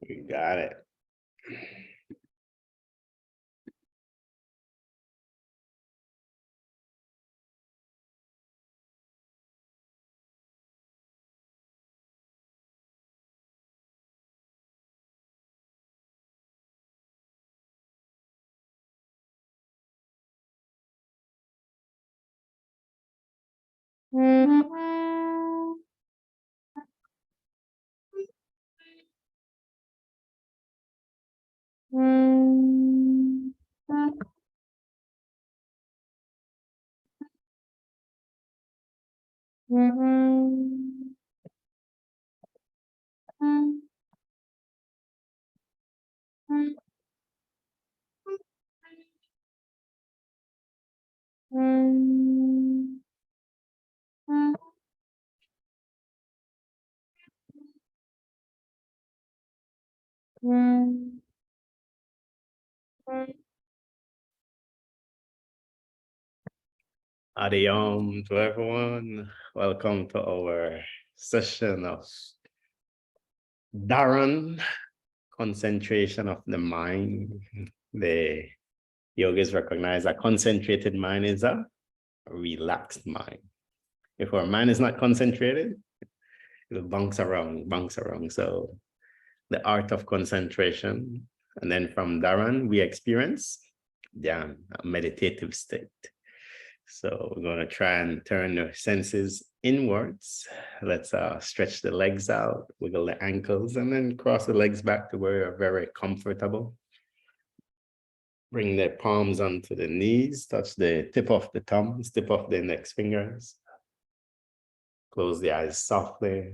We got it. Adiyom to everyone. Welcome to our session of Dharan, concentration of the mind. The yogis recognize a concentrated mind is a relaxed mind. If our mind is not concentrated, it'll bounce around, bounce around. So the art of concentration. And then from Dharan, we experience dhyan, a meditative state. So we're going to try and turn the senses inwards. Let's stretch the legs out, wiggle the ankles, and then cross the legs back to where you're very comfortable. Bring the palms onto the knees, touch the tip of the thumbs, tip of the index fingers. Close the eyes softly.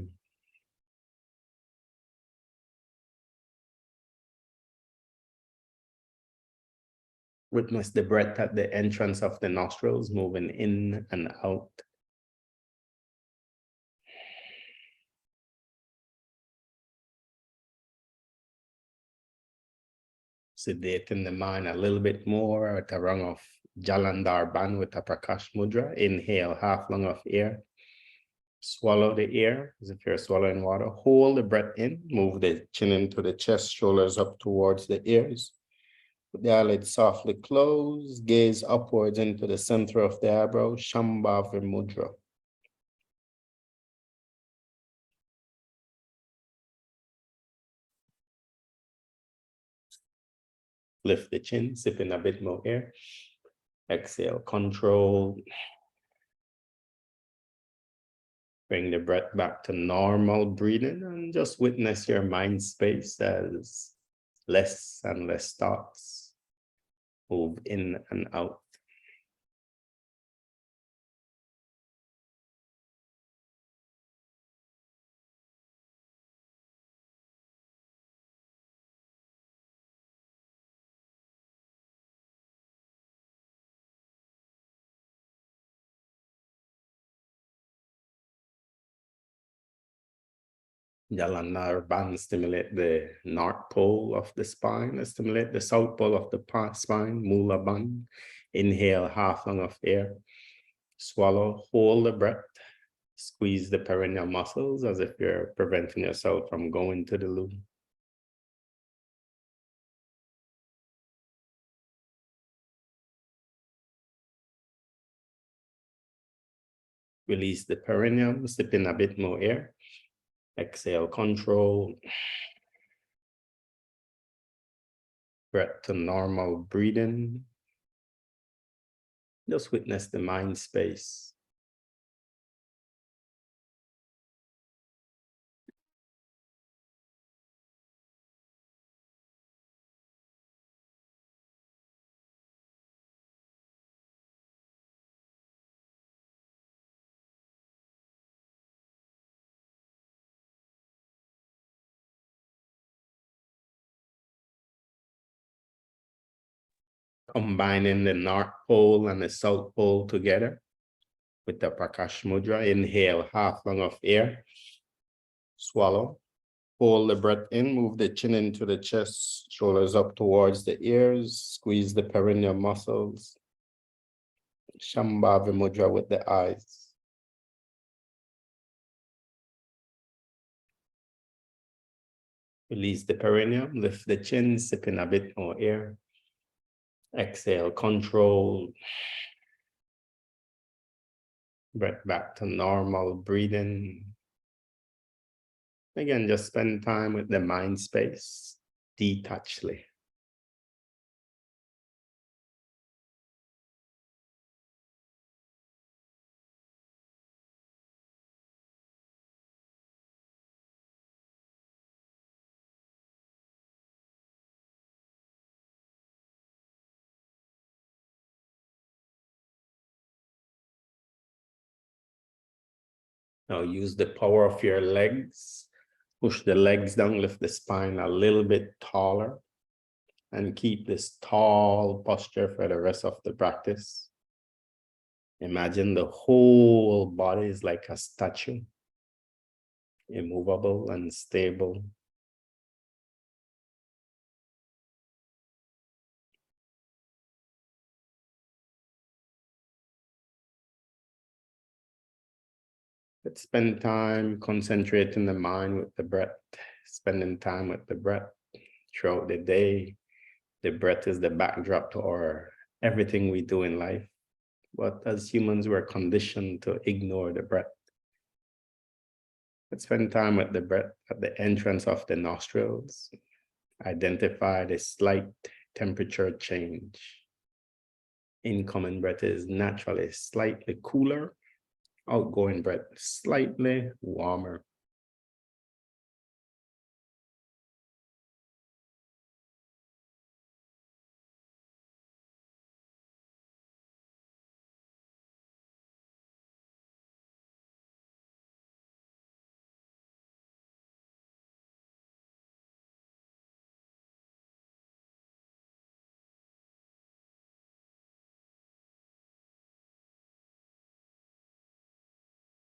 Witness the breath at the entrance of the nostrils, moving in and out. Sedating the mind a little bit more at a rung of Jalandhar Bandh with a Prakash Mudra. Inhale, half lung of air. Swallow the air as if you're swallowing water. Hold the breath in. Move the chin into the chest, shoulders up towards the ears. Put the eyelids softly closed. Gaze upwards into the center of the eyebrow. Shambhavi Mudra. Lift the chin, sip in a bit more air. Exhale, control. Bring the breath back to normal breathing and just witness your mind space as less and less thoughts move in and out. Jalandhar Bandh stimulate the north pole of the spine, stimulate the south pole of the spine, Mula Bandh. Inhale, half lung of air. Swallow, hold the breath. Squeeze the perineal muscles as if you're preventing yourself from going to the loo. Release the perineum, sip in a bit more air. Exhale, control. Breath to normal breathing. Just witness the mind space. Combining the North Pole and the South Pole together with the Prakash Mudra. Inhale, half lung of air. Swallow. Hold the breath in, move the chin into the chest, shoulders up towards the ears, squeeze the perineal muscles. Shambhavi Mudra with the eyes. Release the perineum, lift the chin, sip in a bit more air. Exhale, control. Breath back to normal breathing. Again, just spend time with the mind space, detachedly. Now use the power of your legs. Push the legs down, lift the spine a little bit taller, and keep this tall posture for the rest of the practice. Imagine the whole body is like a statue, immovable and stable. Let's spend time concentrating the mind with the breath, spending time with the breath throughout the day. The breath is the backdrop to everything we do in life. But as humans, we're conditioned to ignore the breath. Let's spend time with the breath at the entrance of the nostrils. Identify the slight temperature change. Incoming breath is naturally slightly cooler. Outgoing breath slightly warmer.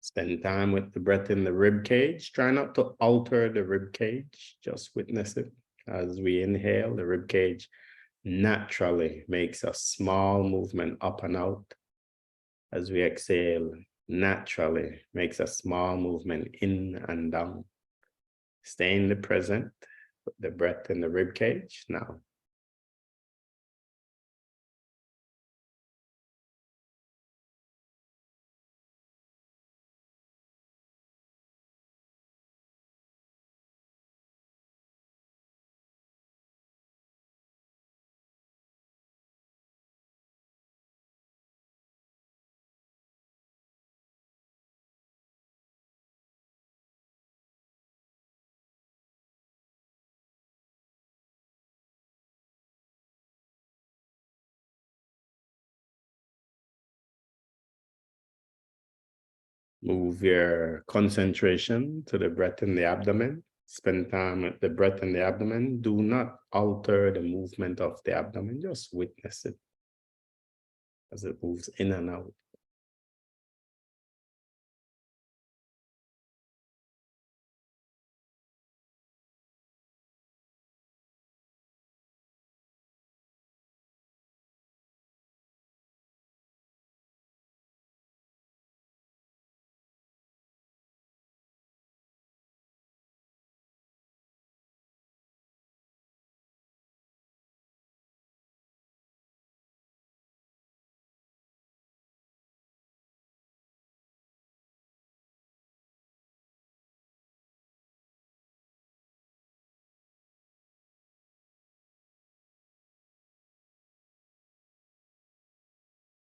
Spend time with the breath in the rib cage. Try not to alter the rib cage. Just witness it. As we inhale, the rib cage naturally makes a small movement up and out. As we exhale, naturally makes a small movement in and down. Stay in the present with the breath in the rib cage now. Move your concentration to the breath in the abdomen. Spend time with the breath in the abdomen. Do not alter the movement of the abdomen. Just witness it as it moves in and out.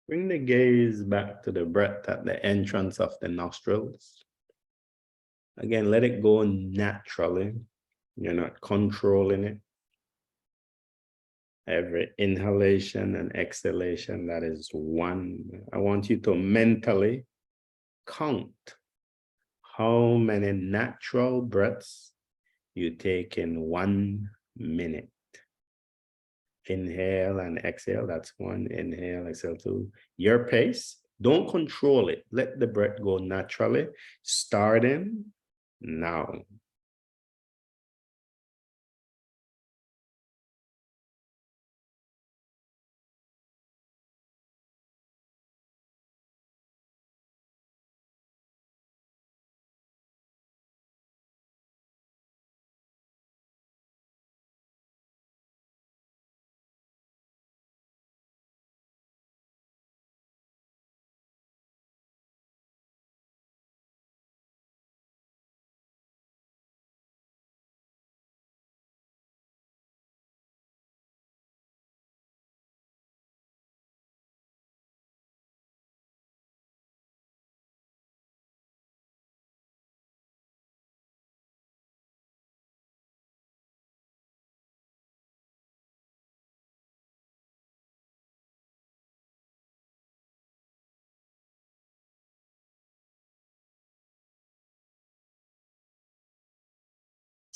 Bring the gaze back to the breath at the entrance of the nostrils. Again, let it go naturally. You're not controlling it. Every inhalation and exhalation, that is one. I want you to mentally count how many natural breaths you take in 1 minute. Inhale and exhale, that's one. Inhale, exhale, two. Your pace, don't control it. Let the breath go naturally, starting now.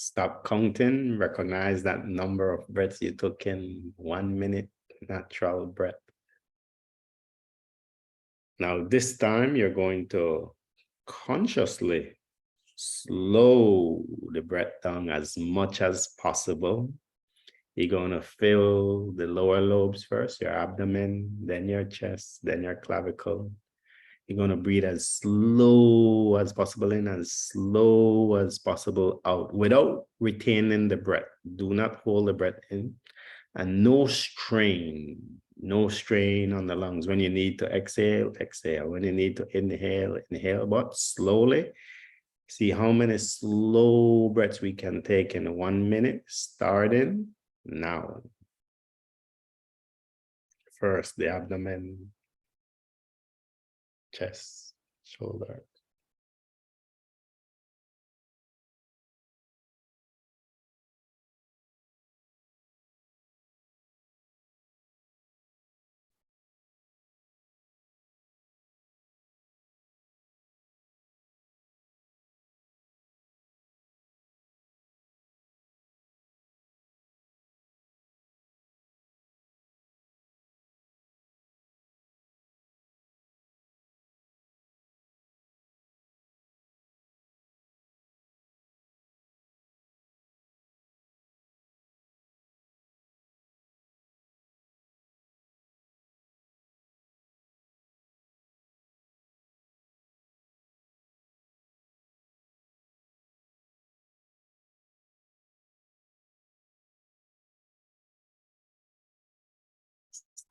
Stop counting. Recognize that number of breaths you took in 1 minute, natural breath. Now, this time you're going to consciously slow the breath down as much as possible. You're going to fill the lower lobes first, your abdomen, then your chest, then your clavicle. You're going to breathe as slow as possible in, as slow as possible out, without retaining the breath. Do not hold the breath in, and no strain on the lungs. When you need to exhale, exhale. When you need to inhale, inhale, but slowly. See how many slow breaths we can take in 1 minute, starting now. First, the abdomen, chest, shoulder.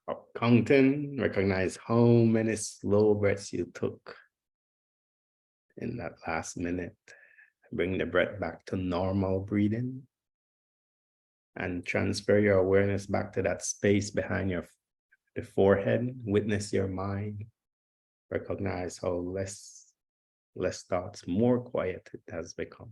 Stop counting. Recognize how many slow breaths you took in that last minute. Bring the breath back to normal breathing, and transfer your awareness back to that space behind the forehead. Witness your mind. Recognize how less thoughts, more quiet it has become.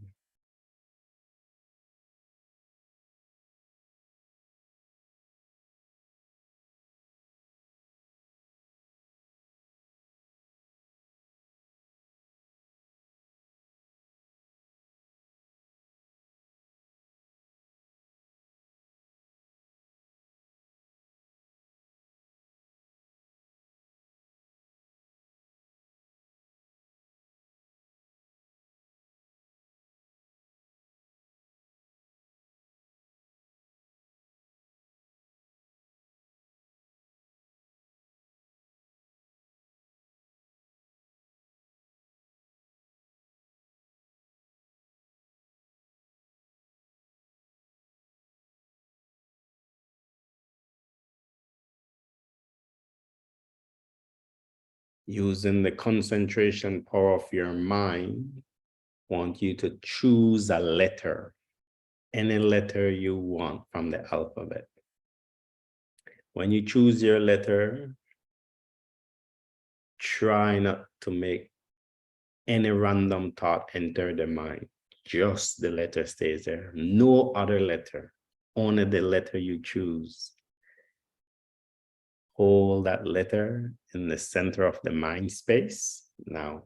Using the concentration power of your mind, I want you to choose a letter, any letter you want from the alphabet. When you choose your letter, try not to make any random thought enter the mind. Just the letter stays there. No other letter, only the letter you choose. Hold that letter in the center of the mind space now.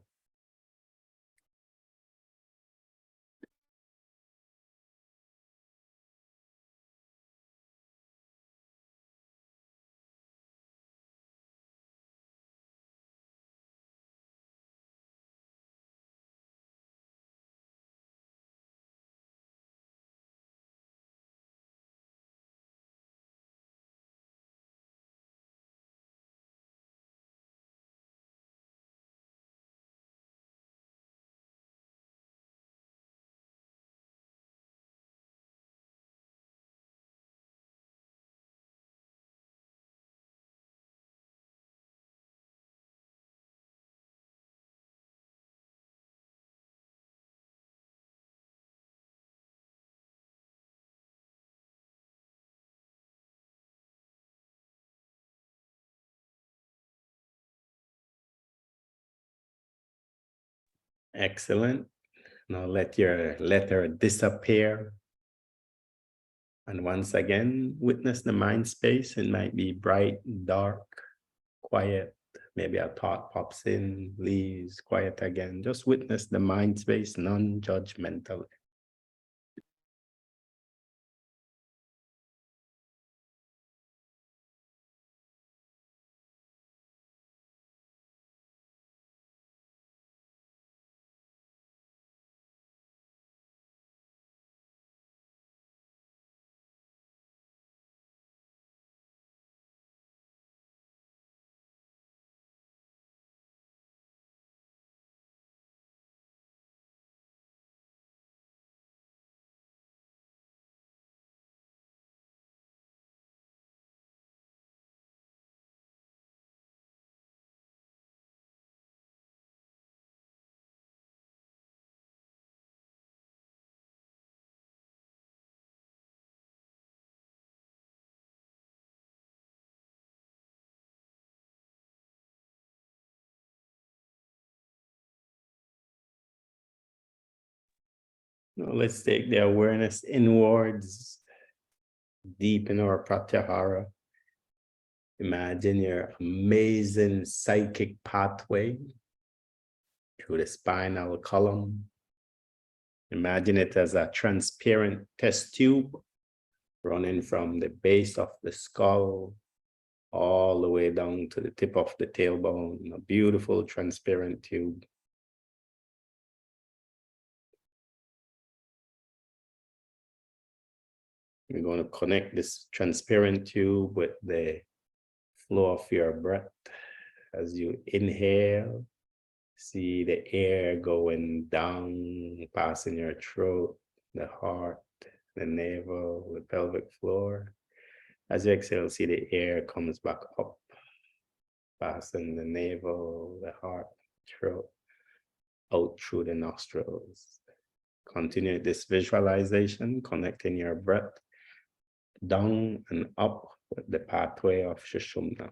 Excellent. Now let your letter disappear. And once again, witness the mind space. It might be bright, dark, quiet. Maybe a thought pops in, leaves, quiet again. Just witness the mind space non-judgmentally. Now let's take the awareness inwards, deep in our pratyahara. Imagine your amazing psychic pathway through the spinal column. Imagine it as a transparent test tube running from the base of the skull all the way down to the tip of the tailbone, a beautiful transparent tube. We're going to connect this transparent tube with the flow of your breath. As you inhale, see the air going down, passing your throat, the heart, the navel, the pelvic floor. As you exhale, see the air comes back up, passing the navel, the heart, throat, out through the nostrils. Continue this visualization, connecting your breath down and up with the pathway of Sushumna.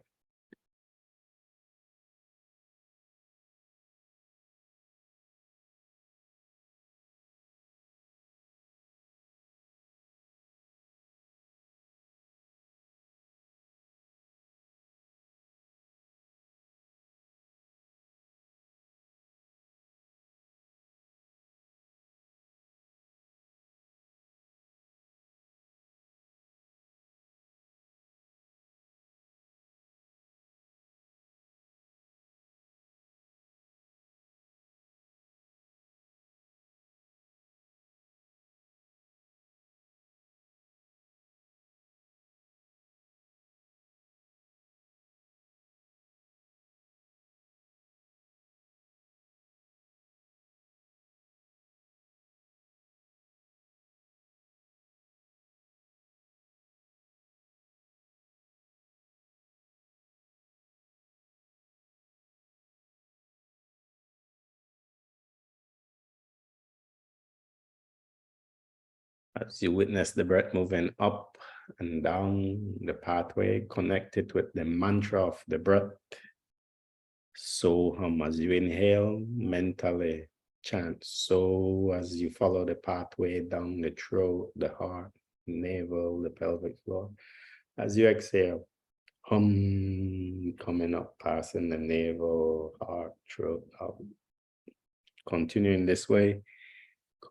As you witness the breath moving up and down the pathway, connected with the mantra of the breath. So as you inhale, mentally chant so as you follow the pathway down the throat, the heart, navel, the pelvic floor. As you exhale, hum, coming up, passing the navel, heart, throat, out. Continuing this way,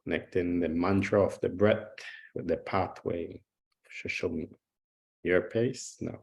connecting the mantra of the breath with the pathway. Sushumna. Your pace now.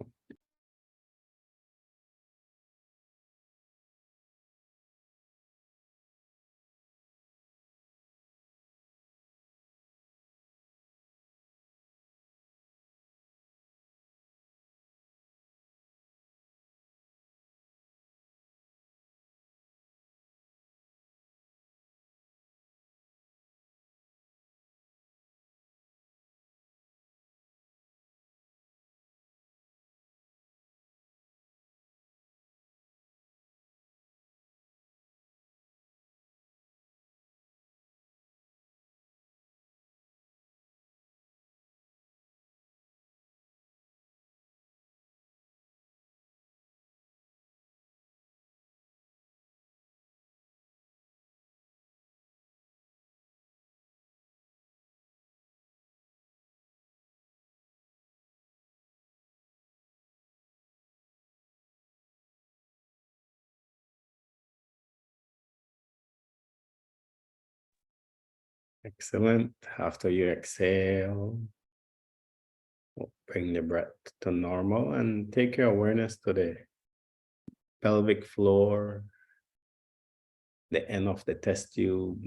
Excellent. After you exhale, bring the breath to normal and take your awareness to the pelvic floor, the end of the test tube.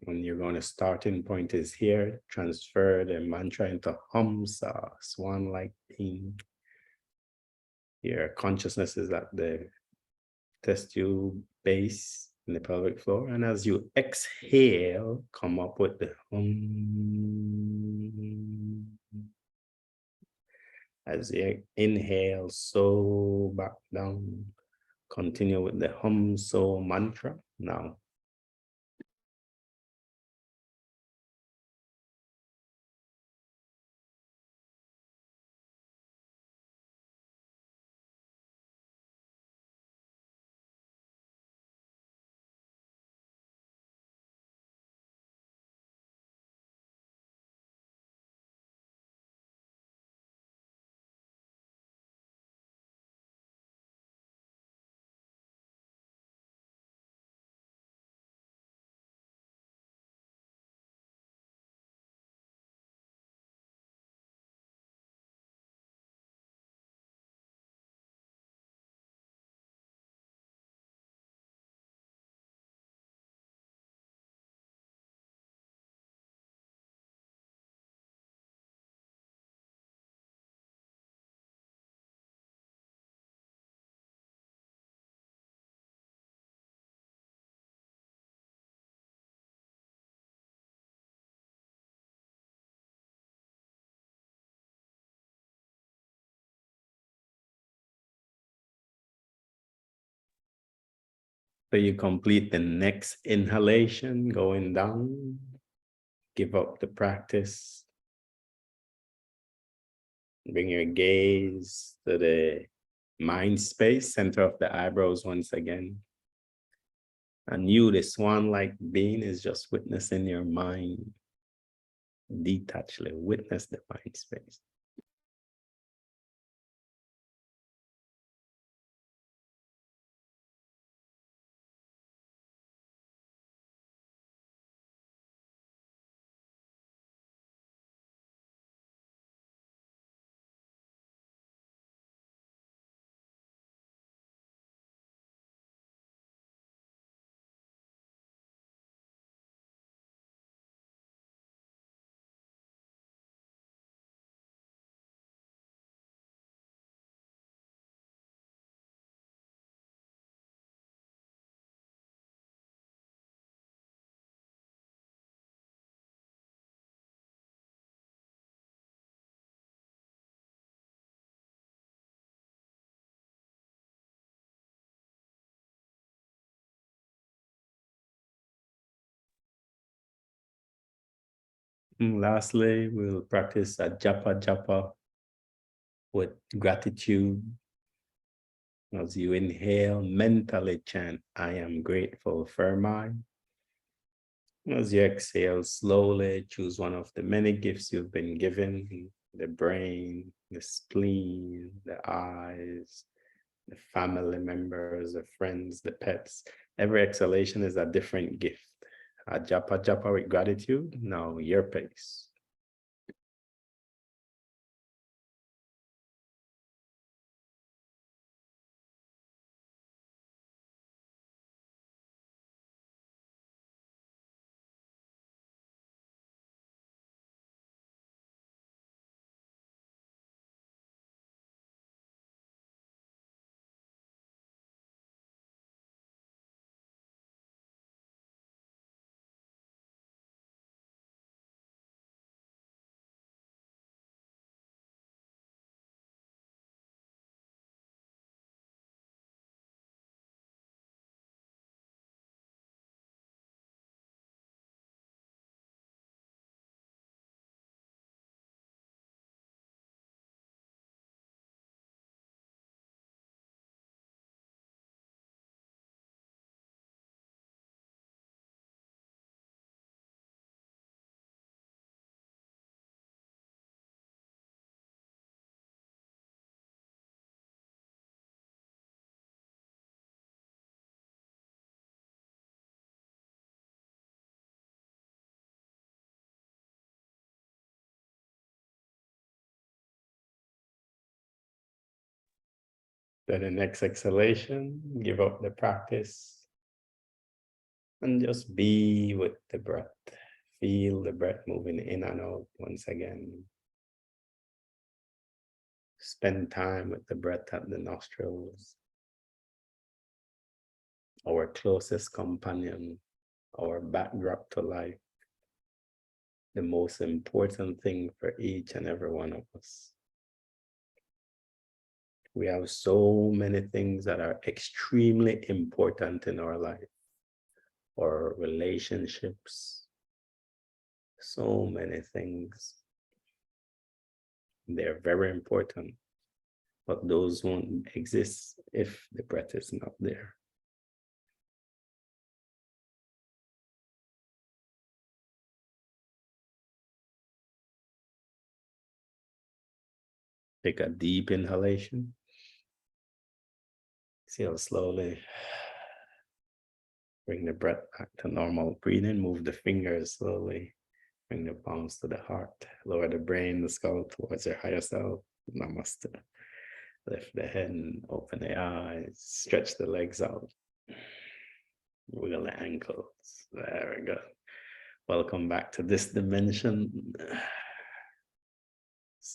When you're going to starting point is here, transfer the mantra into Hamsa, swan-like being. Your consciousness is at the test tube base in the pelvic floor. And as you exhale, come up with the hum. As you inhale, so back down. Continue with the hum so mantra now. So you complete the next inhalation, going down, give up the practice. Bring your gaze to the mind space, center of the eyebrows once again. And you, the swan-like being, is just witnessing your mind. Detachedly witness the mind space. And lastly, we'll practice a japa japa with gratitude. As you inhale, mentally chant, I am grateful for mine. As you exhale, slowly choose one of the many gifts you've been given, the brain, the spleen, the eyes, the family members, the friends, the pets. Every exhalation is a different gift. A japa japa with gratitude. Now your pace. Then the next exhalation, give up the practice and just be with the breath. Feel the breath moving in and out once again. Spend time with the breath at the nostrils. Our closest companion, our backdrop to life. The most important thing for each and every one of us. We have so many things that are extremely important in our life. Our relationships, so many things. They're very important, but those won't exist if the breath is not there. Take a deep inhalation. Exhale slowly. Bring the breath back to normal breathing. Move the fingers slowly. Bring the palms to the heart. Lower the brain, the skull towards your higher self. Namaste. Lift the head and open the eyes. Stretch the legs out. Wiggle the ankles. There we go. Welcome back to this dimension.